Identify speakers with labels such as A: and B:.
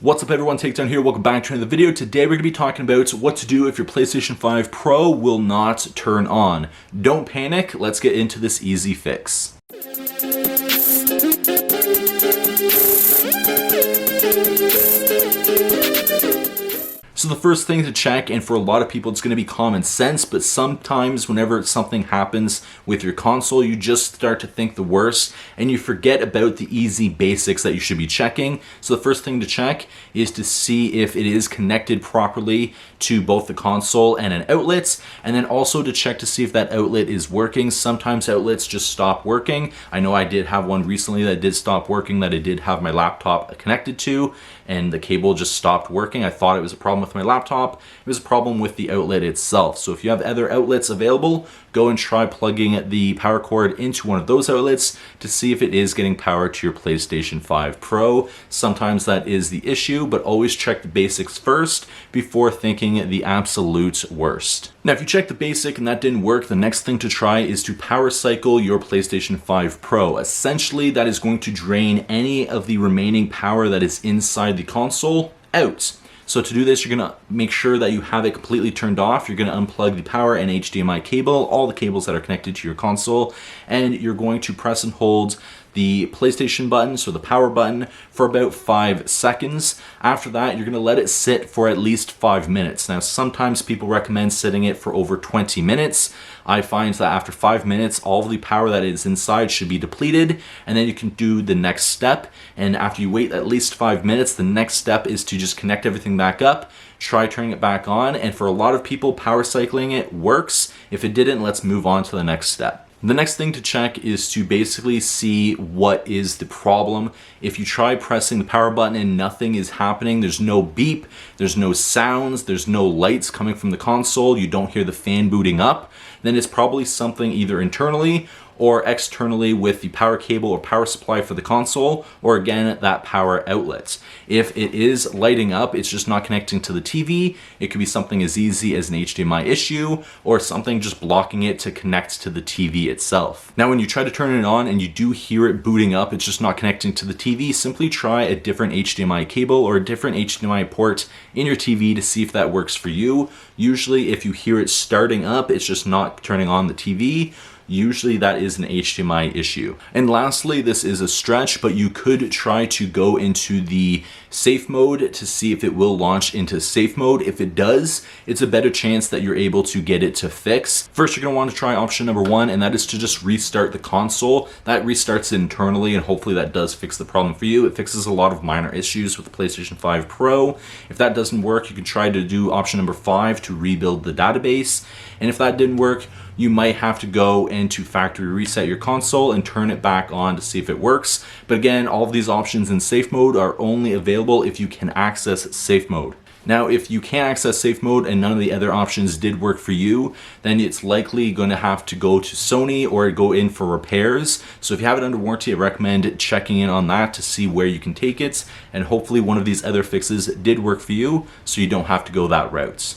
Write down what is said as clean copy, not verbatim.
A: What's up everyone, Takedown here, welcome back to another video. Today we're going to be talking about what to do if your PlayStation 5 Pro will not turn on. Don't panic, let's get into this easy fix. So the first thing to check, and for a lot of people it's going to be common sense, but sometimes whenever something happens with your console, you just start to think the worst and you forget about the easy basics that you should be checking. So the first thing to check is to see if it is connected properly to both the console and an outlet, and then also to check to see if that outlet is working. Sometimes outlets just stop working. I know I did have one recently that did stop working, that I did have my laptop connected to, and the cable just stopped working. I thought it was a problem with my laptop. It was a problem with the outlet itself. So if you have other outlets available, go and try plugging the power cord into one of those outlets to see if it is getting power to your PlayStation 5 Pro. Sometimes that is the issue, but always check the basics first before thinking the absolute worst. Now, if you check the basic and that didn't work, the next thing to try is to power cycle your PlayStation 5 Pro. Essentially, that is going to drain any of the remaining power that is inside the console out. So to do this, you're going to make sure that you have it completely turned off. You're going to unplug the power and HDMI cable, all the cables that are connected to your console, and you're going to press and hold the PlayStation button, so the power button, for about 5 seconds. After that, you're going to let it sit for at least 5 minutes. Now, sometimes people recommend setting it for over 20 minutes. I find that after 5 minutes, all of the power that is inside should be depleted, and then you can do the next step. And after you wait at least 5 minutes, the next step is to just connect everything back up, try turning it back on, and for a lot of people, power cycling it works. If it didn't, let's move on to the next step. The next thing to check is to basically see what is the problem. If you try pressing the power button and nothing is happening, there's no beep, there's no sounds, there's no lights coming from the console, you don't hear the fan booting up, then it's probably something either internally or externally with the power cable or power supply for the console, or again, that power outlet. If it is lighting up, it's just not connecting to the TV. It could be something as easy as an HDMI issue, or something just blocking it to connect to the TV itself. Now, when you try to turn it on and you do hear it booting up, it's just not connecting to the TV, simply try a different HDMI cable or a different HDMI port in your TV to see if that works for you. Usually, if you hear it starting up, it's just not turning on the TV. Usually that is an HDMI issue. And lastly, this is a stretch, but you could try to go into the safe mode to see if it will launch into safe mode. If it does, it's a better chance that you're able to get it to fix. First, you're going to want to try option number 1, and that is to just restart the console. That restarts it internally, and hopefully that does fix the problem for you. It fixes a lot of minor issues with the PlayStation 5 Pro. If that doesn't work, you can try to do option number 5 to rebuild the database. And if that didn't work, you might have to go into factory reset your console and turn it back on to see if it works. But again, all of these options in safe mode are only available if you can access safe mode. Now, if you can't access safe mode and none of the other options did work for you, then it's likely going to have to go to Sony or go in for repairs. So if you have it under warranty, I recommend checking in on that to see where you can take it. And hopefully one of these other fixes did work for you, so you don't have to go that route.